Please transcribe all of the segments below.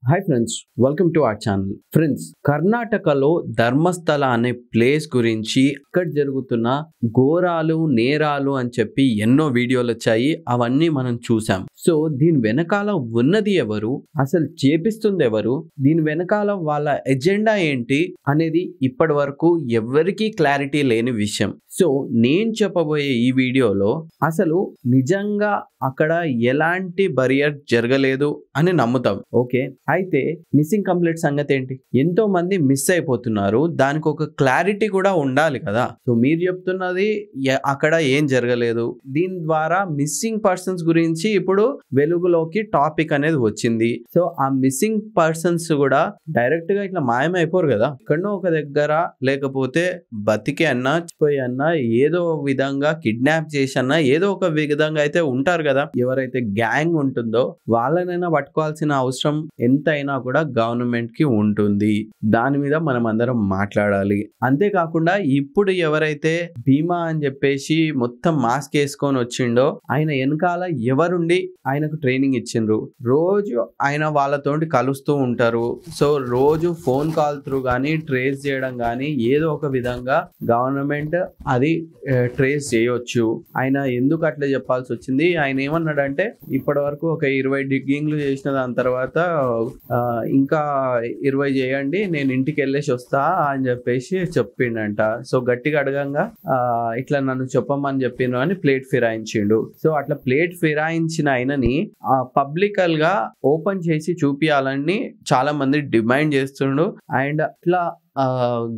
Hi friends, welcome to our channel. Friends, కర్ణాటకలో ధర్మస్థల అనే place గురించి ఇక్కడ జరుగుతున్న ఘోరాలు నేరాలు అని చెప్పి ఎన్నో వీడియోలు వచ్చాయి. అవన్నీ మనం చూసాం. సో దీని వెనకాల ఉన్నది ఎవరు, అసలు చేపిస్తుంది ఎవరు, దీని వెనకాల వాళ్ళ ఎజెండా ఏంటి అనేది ఇప్పటి వరకు ఎవరికీ క్లారిటీ లేని విషయం. సో నేను చెప్పబోయే ఈ వీడియోలో అసలు నిజంగా అక్కడ ఎలాంటి బరియర్ జరగలేదు అని నమ్ముతాం. ఓకే, అయితే మిస్సింగ్ కంప్లీట్ సంగతి ఏంటి? ఎంతో మంది మిస్ అయిపోతున్నారు. దానికి ఒక క్లారిటీ కూడా ఉండాలి కదా. సో మీరు చెప్తున్నది అక్కడ ఏం జరగలేదు. దీని ద్వారా మిస్సింగ్ పర్సన్స్ గురించి ఇప్పుడు వెలుగులోకి టాపిక్ అనేది వచ్చింది. సో ఆ మిస్సింగ్ పర్సన్స్ కూడా డైరెక్ట్ గా ఇట్లా మాయమైపోరు కదా. ఎక్కడో ఒక దగ్గర లేకపోతే బతికి అన్నా చచ్చిపోయి అన్నా ఏదో విధంగా కిడ్నాప్ చేసి అన్నా ఏదో ఒక విధంగా అయితే ఉంటారు కదా. ఎవరైతే గ్యాంగ్ ఉంటుందో వాళ్ళనైనా పట్టుకోవాల్సిన అవసరం ఎంతైనా కూడా గవర్నమెంట్ కి ఉంటుంది. దాని మీద మనం అందరం మాట్లాడాలి. అంతేకాకుండా ఇప్పుడు ఎవరైతే భీమా అని చెప్పేసి మొత్తం మాస్క్ వేసుకొని వచ్చిండో ఆయన వెనకాల ఎవరుండి ఆయనకు ట్రైనింగ్ ఇచ్చిండ్రు. రోజు ఆయన వాళ్ళతోటి కలుస్తూ ఉంటారు. సో రోజు ఫోన్ కాల్ త్రూ కానీ ట్రేస్ చేయడం కానీ ఏదో ఒక విధంగా గవర్నమెంట్ అది ట్రేస్ చేయొచ్చు. ఆయన ఎందుకు అట్లా చెప్పాల్సి వచ్చింది? ఆయన ఏమన్నాడంటే ఇప్పటి వరకు ఒక 20 డిగ్గింగ్లు చేసిన దాని తర్వాత ఇంకా 20 చేయండి, నేను ఇంటికి వెళ్ళేసి వస్తా అని చెప్పేసి చెప్పిండంట. సో గట్టిగా అడగంగా ఇట్లా నన్ను చెప్పమని చెప్పిండు అని ప్లేట్ ఫిరాయించిండు. సో అట్లా ప్లేట్ ఫిరాయించిన ఆయనని పబ్లికల్ గా ఓపెన్ చేసి చూపియాలని చాలా మంది డిమాండ్ చేస్తుండు. అండ్ అట్లా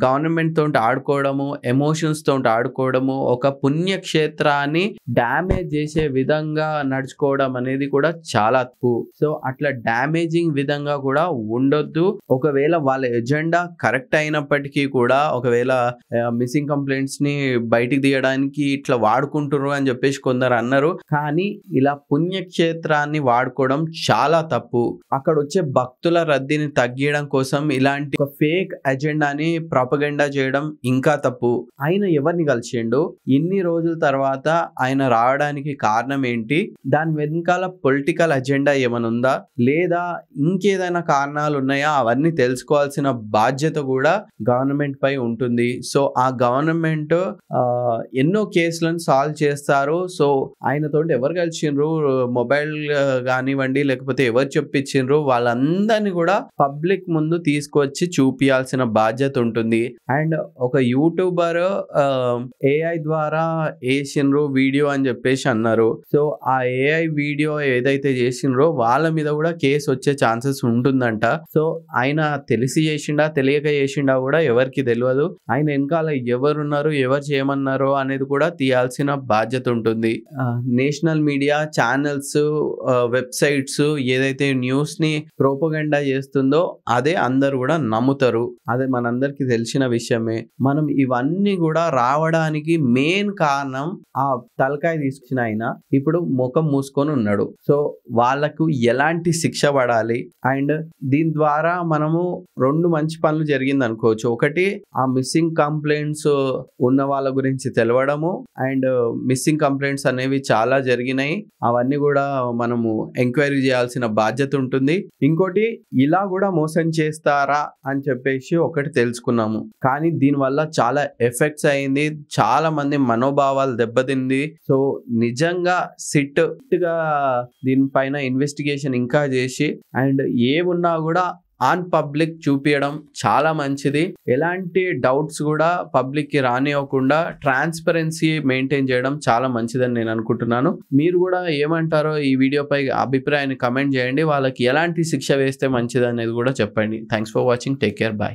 గవర్నమెంట్ తోటి ఆడుకోవడము, ఎమోషన్స్ తోటి ఆడుకోవడము, ఒక పుణ్యక్షేత్రాన్ని డ్యామేజ్ చేసే విధంగా నడుచుకోవడం అనేది కూడా చాలా తప్పు. సో అట్లా డ్యామేజింగ్ విధంగా కూడా ఉండొద్దు. ఒకవేళ వాళ్ళ ఎజెండా కరెక్ట్ అయినప్పటికీ కూడా ఒకవేళ మిస్సింగ్ కంప్లైంట్స్ ని బయటికి తీయడానికి ఇట్లా వాడుకుంటున్నారు అని చెప్పేసి కొందరు అన్నారు. కానీ ఇలా పుణ్యక్షేత్రాన్ని వాడుకోవడం చాలా తప్పు. అక్కడ వచ్చే భక్తుల రద్దీని తగ్గించడం కోసం ఇలాంటి ఒక ఫేక్ ఎజెండా అని ప్రాపగెండా చేయడం ఇంకా తప్పు. ఆయన ఎవరిని కలిసిండు, ఇన్ని రోజుల తర్వాత ఆయన రావడానికి కారణం ఏంటి, దాని వెనకాల పొలిటికల్ అజెండా ఏమైనా ఉందా లేదా ఇంకేదైనా కారణాలు ఉన్నాయా, అవన్నీ తెలుసుకోవాల్సిన బాధ్యత కూడా గవర్నమెంట్ పై ఉంటుంది. సో ఆ గవర్నమెంట్ ఎన్నో కేసులను సాల్వ్ చేస్తారు. సో ఆయనతోటి ఎవరు కలిసిండ్రు, మొబైల్ కానివ్వండి లేకపోతే ఎవరు చెప్పించిండ్రు, వాళ్ళందరినీ కూడా పబ్లిక్ ముందు తీసుకొచ్చి చూపియాల్సిన బాధ్యత ఉంటుంది. అండ్ ఒక యూట్యూబర్ ఏఐ ద్వారా వేసిండ్రు వీడియో అని చెప్పేసి అన్నారు. సో ఆ ఏఐ వీడియో ఏదైతే చేసిండ్రో వాళ్ళ మీద కూడా కేసు వచ్చే ఛాన్సెస్ ఉంటుందంట. సో ఆయన తెలిసి చేసిండా తెలియక చేసిండా కూడా ఎవరికి తెలియదు. ఆయన వెనకాల ఎవరున్నారు, ఎవరు చేయమన్నారో అనేది కూడా తీయాల్సిన బాధ్యత ఉంటుంది. నేషనల్ మీడియా ఛానల్స్, వెబ్సైట్స్ ఏదైతే న్యూస్ ని ప్రోపగెండా చేస్తుందో అదే అందరు కూడా నమ్ముతారు. అదే మనందరికి తెలిసిన విషయమే. మనం ఇవన్నీ కూడా రావడానికి మెయిన్ కారణం ఆ తలకాయ తీసుకున్న ఆయన ఇప్పుడు ముఖం మూసుకొని ఉన్నాడు. సో వాళ్ళకు ఎలాంటి శిక్ష పడాలి. అండ్ దీని ద్వారా మనము 2 మంచి పనులు జరిగింది అనుకోవచ్చు. ఒకటి, ఆ మిస్సింగ్ కంప్లైంట్స్ ఉన్న వాళ్ళ గురించి తెలవడము. అండ్ మిస్సింగ్ కంప్లైంట్స్ అనేవి చాలా జరిగినాయి, అవన్నీ కూడా మనము ఎంక్వైరీ చేయాల్సిన బాధ్యత ఉంటుంది. ఇంకోటి, ఇలా కూడా మోసం చేస్తారా అని చెప్పేసి ఒకటి తెలుసుకున్నాము. కానీ దీనివల్ల చాలా ఎఫెక్ట్స్ అయింది, చాలా మంది మనోభావాలు దెబ్బతింది. సో నిజంగా సిట్ గా దీనిపైన ఇన్వెస్టిగేషన్ ఇంకా చేసి అండ్ ఏమున్నా కూడా ఆన్ పబ్లిక్ చూపించడం చాలా మంచిది. ఎలాంటి డౌట్స్ కూడా పబ్లిక్ కి రానివ్వకుండా ట్రాన్స్పరెన్సీ మెయింటైన్ చేయడం చాలా మంచిదని నేను అనుకుంటున్నాను. మీరు కూడా ఏమంటారో ఈ వీడియోపై అభిప్రాయాన్ని కమెంట్ చేయండి. వాళ్ళకి ఎలాంటి శిక్ష వేస్తే మంచిది అనేది కూడా చెప్పండి. Thanks for watching. Take care. Bye.